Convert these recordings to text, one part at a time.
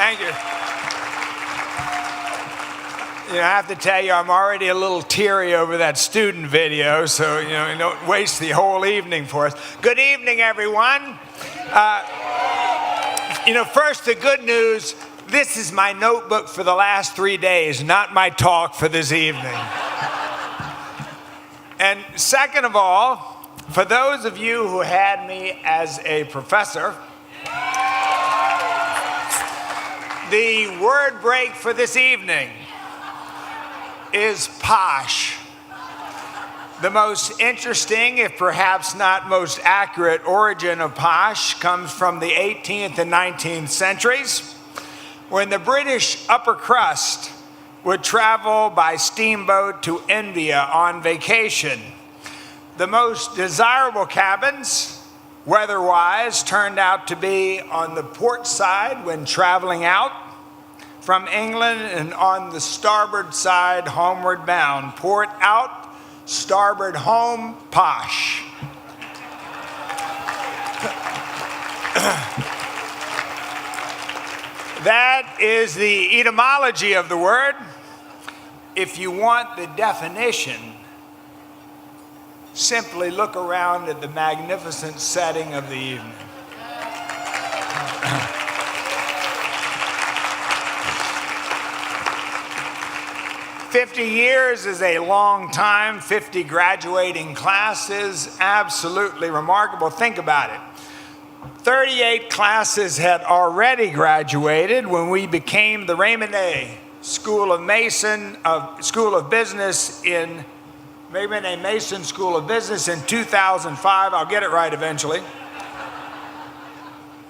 Thank you. I have to tell you, I'm already a little teary over that student video, so don't waste the whole evening for us. Good evening, everyone. First, the good news. This is my notebook for the last 3 days, not my talk for this evening. And second of all, for those of you who had me as a professor, the word break for this evening is posh. The most interesting, if perhaps not most accurate, origin of posh comes from the 18th and 19th centuries, when the British upper crust would travel by steamboat to India on vacation. The most desirable cabins, weather-wise, turned out to be on the port side when traveling out from England, and on the starboard side, homeward bound. Port out, starboard home, posh. That is the etymology of the word. If you want the definition, simply look around at the magnificent setting of the evening. 50 years is a long time. 50 graduating classes, absolutely remarkable. Think about it. 38 classes had already graduated when we became the Raymond A. School of Business in Raymond A. Mason School of Business in 2005. I'll get it right eventually.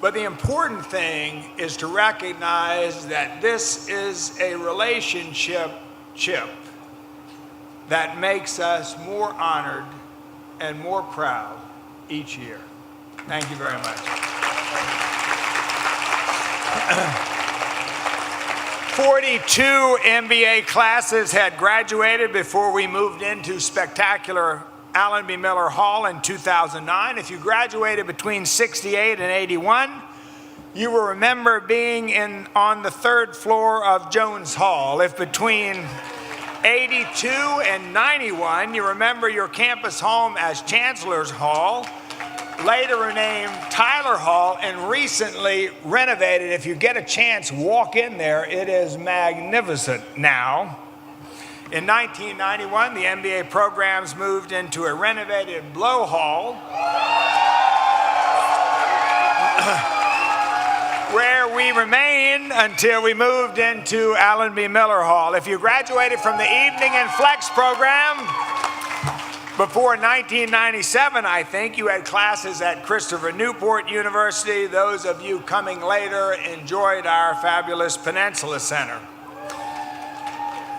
But the important thing is to recognize that this is a relationship that makes us more honored and more proud each year. Thank you very much. 42 MBA classes had graduated before we moved into spectacular Allen B. Miller Hall in 2009. If you graduated between 68 and 81, you will remember being on the third floor of Jones Hall. If between 82 and 91, you remember your campus home as Chancellor's Hall, later renamed Tyler Hall, and recently renovated. If you get a chance, walk in there. It is magnificent now. In 1991, the MBA programs moved into a renovated Blow Hall, where we remained until we moved into Allen B. Miller Hall. If you graduated from the Evening and Flex program before 1997, I think, you had classes at Christopher Newport University. Those of you coming later enjoyed our fabulous Peninsula Center.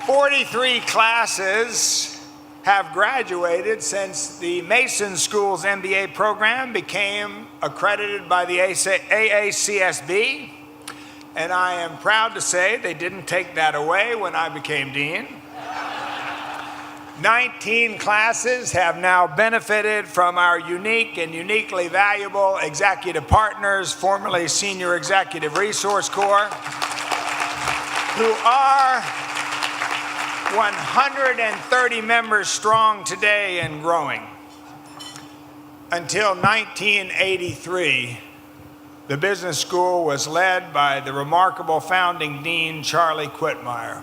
43 classes have graduated since the Mason School's MBA program became accredited by the AACSB, and I am proud to say they didn't take that away when I became dean. 19 classes have now benefited from our unique and uniquely valuable executive partners, formerly Senior Executive Resource Corps, who are 130 members strong today and growing. Until 1983, the business school was led by the remarkable founding dean, Charlie Quitmeyer.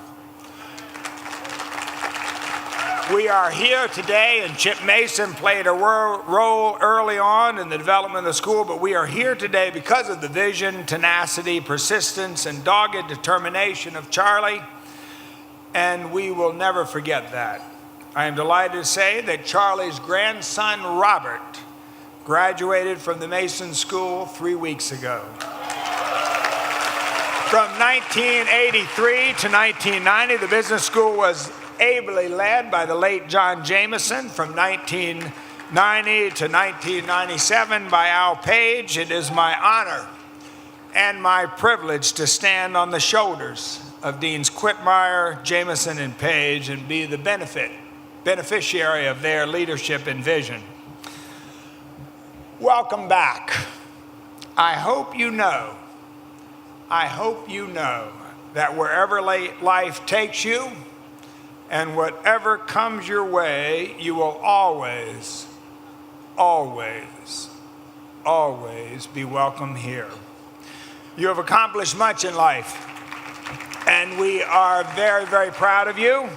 We are here today, and Chip Mason played a role early on in the development of the school, but we are here today because of the vision, tenacity, persistence, and dogged determination of Charlie, and we will never forget that. I am delighted to say that Charlie's grandson, Robert, graduated from the Mason School 3 weeks ago. From 1983 to 1990, the business school was ably led by the late John Jameson. From 1990 to 1997 by Al Page. It is my honor and my privilege to stand on the shoulders of Deans Quitmeyer, Jameson, and Page and be the beneficiary of their leadership and vision. Welcome back. I hope you know I hope you know that wherever life takes you and whatever comes your way, you will always, always, always be welcome here. You have accomplished much in life, and we are very, very proud of you.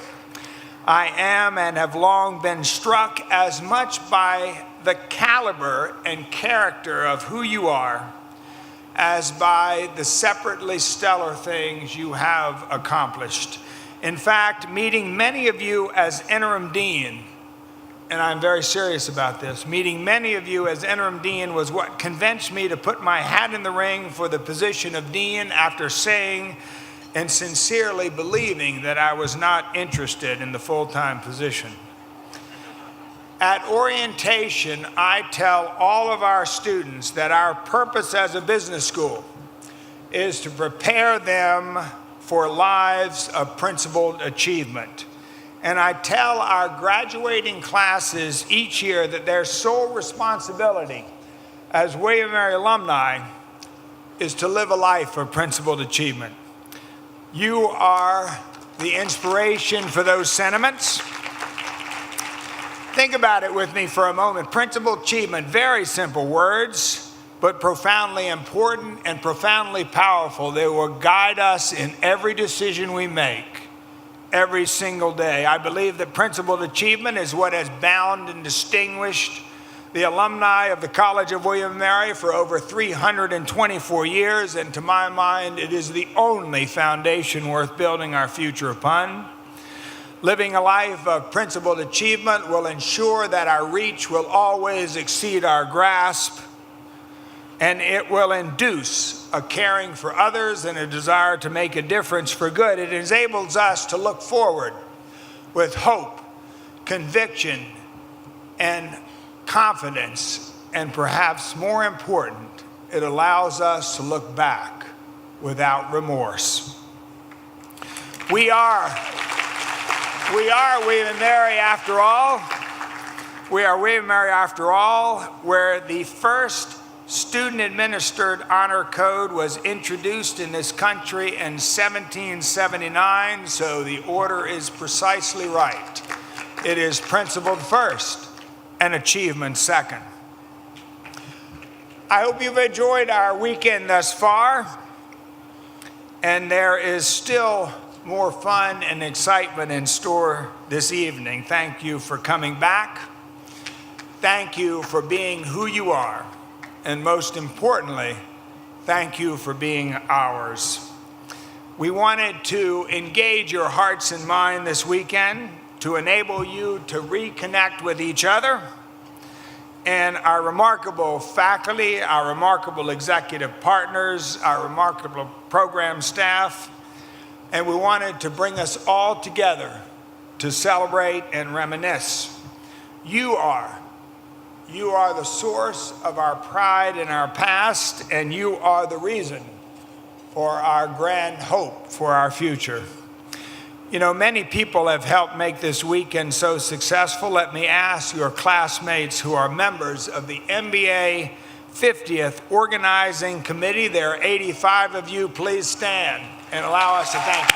I am and have long been struck as much by the caliber and character of who you are as by the separately stellar things you have accomplished. In fact, meeting many of you as interim dean, and I'm very serious about this, meeting many of you as interim dean was what convinced me to put my hat in the ring for the position of dean after saying and sincerely believing that I was not interested in the full-time position. At orientation, I tell all of our students that our purpose as a business school is to prepare them for lives of principled achievement. And I tell our graduating classes each year that their sole responsibility as William & Mary alumni is to live a life of principled achievement. You are the inspiration for those sentiments. Think about it with me for a moment. Principled achievement, very simple words, but profoundly important and profoundly powerful. They will guide us in every decision we make, every single day. I believe that principled achievement is what has bound and distinguished the alumni of the College of William & Mary for over 324 years, and to my mind, it is the only foundation worth building our future upon. Living a life of principled achievement will ensure that our reach will always exceed our grasp, and it will induce a caring for others and a desire to make a difference for good. It enables us to look forward with hope, conviction, and confidence, and perhaps more important, it allows us to look back without remorse. We are William & Mary after all. We are William & Mary after all, where the first student-administered honor code was introduced in this country in 1779, so the order is precisely right. It is principled first and achievement second. I hope you've enjoyed our weekend thus far, and there is still more fun and excitement in store this evening. Thank you for coming back. Thank you for being who you are. And most importantly, thank you for being ours. We wanted to engage your hearts and mind this weekend to enable you to reconnect with each other and our remarkable faculty, our remarkable executive partners, our remarkable program staff, and we wanted to bring us all together to celebrate and reminisce. You are the source of our pride in our past, and you are the reason for our grand hope for our future. You know, many people have helped make this weekend so successful. Let me ask your classmates who are members of the MBA 50th Organizing Committee, there are 85 of you, please stand and allow us to thank you.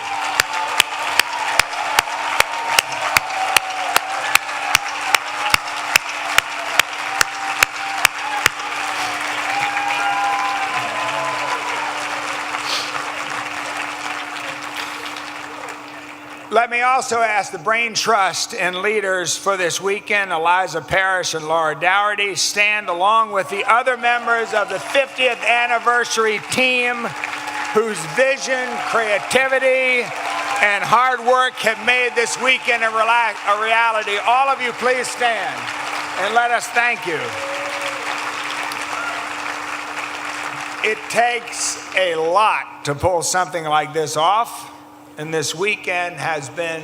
Let me also ask the Brain Trust and leaders for this weekend, Eliza Parrish and Laura Dougherty, stand along with the other members of the 50th anniversary team whose vision, creativity, and hard work have made this weekend a reality. All of you, please stand and let us thank you. It takes a lot to pull something like this off. And this weekend has been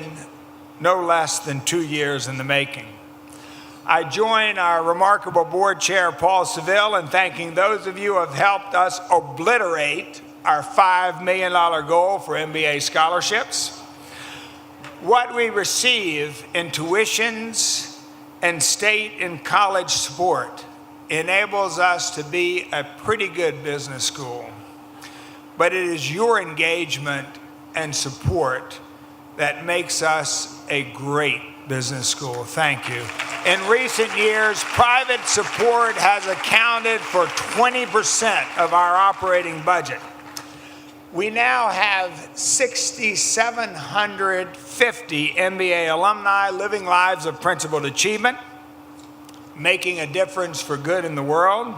no less than 2 years in the making. I join our remarkable board chair, Paul Seville, in thanking those of you who have helped us obliterate our $5 million goal for MBA scholarships. What we receive in tuitions and state and college support enables us to be a pretty good business school. but it is your engagement and support that makes us a great business school. Thank you. In recent years, private support has accounted for 20% of our operating budget. We now have 6,750 MBA alumni living lives of principled achievement, making a difference for good in the world.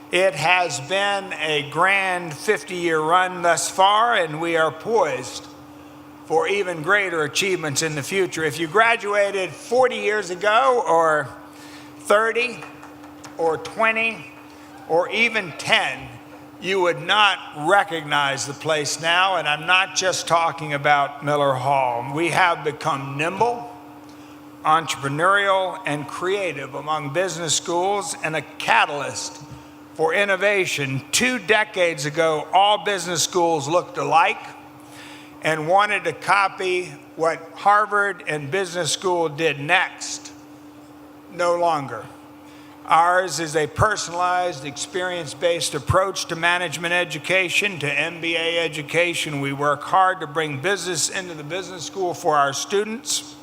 It has been a grand 50-year run thus far, and we are poised for even greater achievements in the future. If you graduated 40 years ago, or 30, or 20, or even 10, you would not recognize the place now, and I'm not just talking about Miller Hall. We have become nimble, entrepreneurial, and creative among business schools, and a catalyst for innovation. 2 decades ago, all business schools looked alike and wanted to copy what Harvard and business school did next. No longer. Ours is a personalized, experience-based approach to management education, to MBA education. We work hard to bring business into the business school for our students.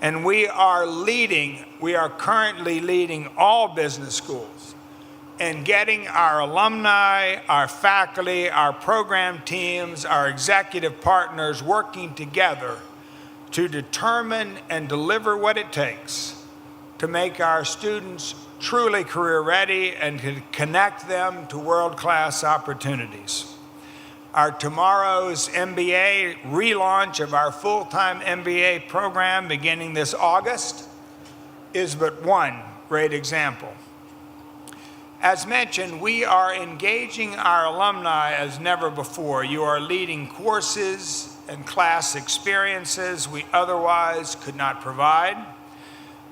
And we are currently leading all business schools and getting our alumni, our faculty, our program teams, our executive partners working together to determine and deliver what it takes to make our students truly career ready and to connect them to world-class opportunities. Our tomorrow's MBA relaunch of our full-time MBA program beginning this August is but one great example. As mentioned, we are engaging our alumni as never before. You are leading courses and class experiences we otherwise could not provide.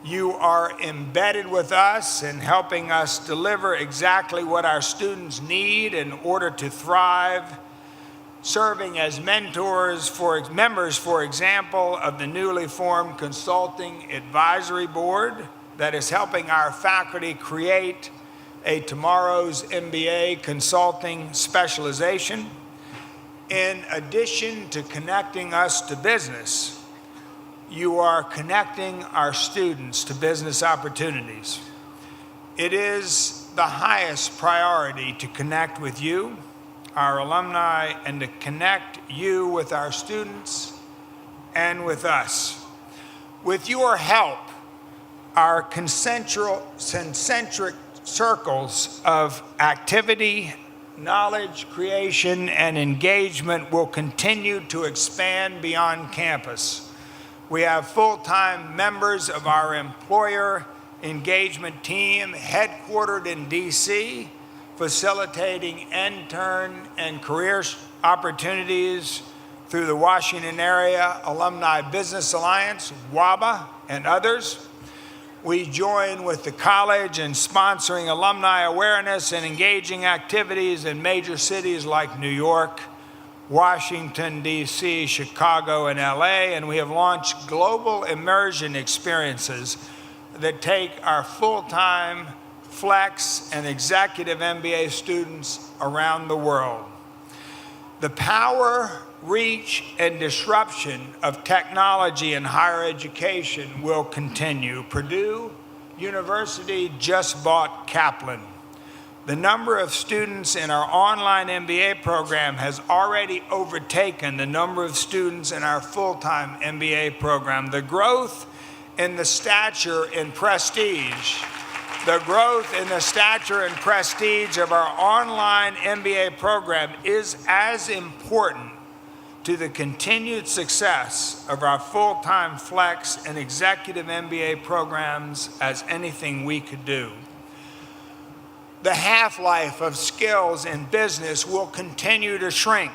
You are embedded with us and helping us deliver exactly what our students need in order to thrive, serving as members, for example, of the newly formed Consulting Advisory Board that is helping our faculty create a tomorrow's MBA consulting specialization. In addition to connecting us to business, you are connecting our students to business opportunities. It is the highest priority to connect with you, our alumni, and to connect you with our students and with us. With your help, our concentric circles of activity, knowledge creation, and engagement will continue to expand beyond campus. We have full-time members of our employer engagement team headquartered in DC, facilitating intern and career opportunities through the Washington Area Alumni Business Alliance, WABA, and others. We join with the college in sponsoring alumni awareness and engaging activities in major cities like New York, Washington, D.C., Chicago, and L.A., and we have launched global immersion experiences that take our full-time, flex, and executive MBA students around the world. The power, reach, and disruption of technology in higher education will continue. Purdue University just bought Kaplan. The number of students in our online MBA program has already overtaken the number of students in our full-time MBA program. The growth in the stature and prestige of our online MBA program is as important to the continued success of our full-time flex and executive MBA programs as anything we could do. The half-life of skills in business will continue to shrink.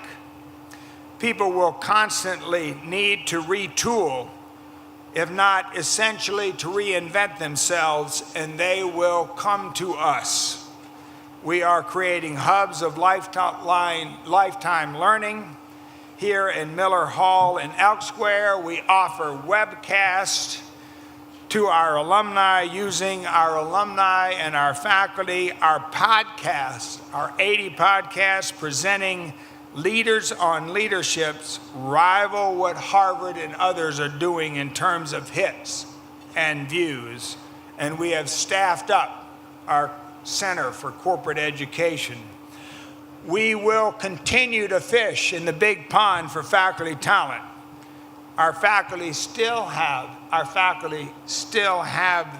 People will constantly need to retool, if not essentially to reinvent themselves, and they will come to us. We are creating hubs of lifetime learning. Here in Miller Hall in Elk Square, we offer webcasts to our alumni, using our alumni and our faculty, our podcasts, our 80 podcasts presenting Leaders on leaderships rival what Harvard and others are doing in terms of hits and views, and we have staffed up our Center for Corporate Education. We will continue to fish in the big pond for faculty talent. Our faculty still have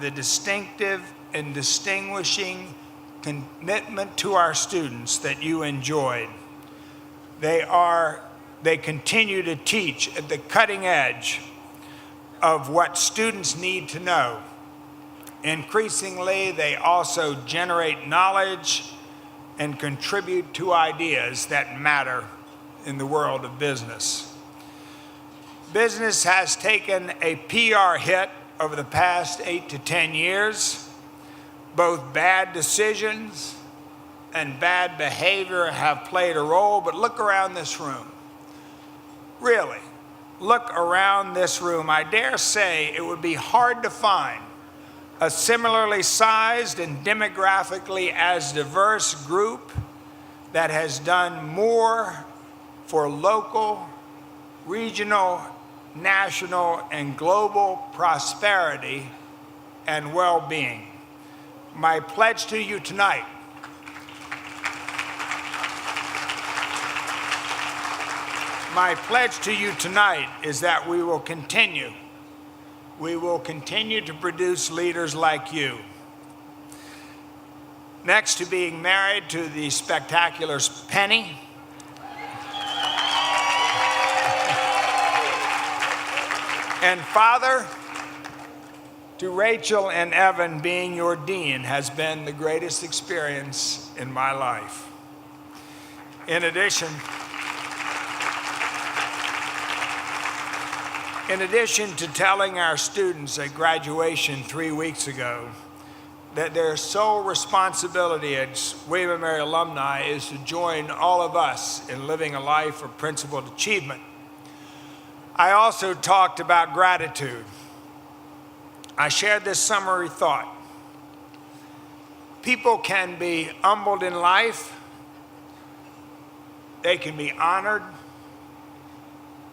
the distinctive and distinguishing commitment to our students that you enjoyed. They continue to teach at the cutting edge of what students need to know. Increasingly, they also generate knowledge and contribute to ideas that matter in the world of business. Business has taken a PR hit over the past 8 to 10 years. Both bad decisions and bad behavior have played a role, but look around this room. Really, look around this room. I dare say it would be hard to find a similarly sized and demographically as diverse group that has done more for local, regional, national, and global prosperity and well-being. My pledge to you tonight is that we will continue to produce leaders like you. Next to being married to the spectacular Penny, and father to Rachel and Evan, being your dean has been the greatest experience in my life. In addition to telling our students at graduation 3 weeks ago that their sole responsibility as William & Mary alumni is to join all of us in living a life of principled achievement, I also talked about gratitude. I shared this summary thought. People can be humbled in life. They can be honored.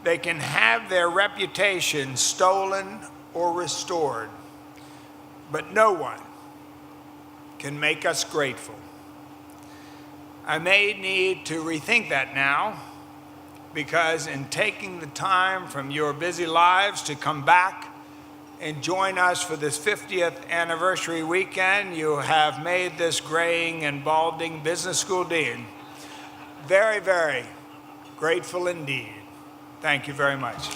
They can have their reputation stolen or restored, but no one can make us grateful. I may need to rethink that now, because in taking the time from your busy lives to come back and join us for this 50th anniversary weekend, you have made this graying and balding business school dean very, very grateful indeed. Thank you very much.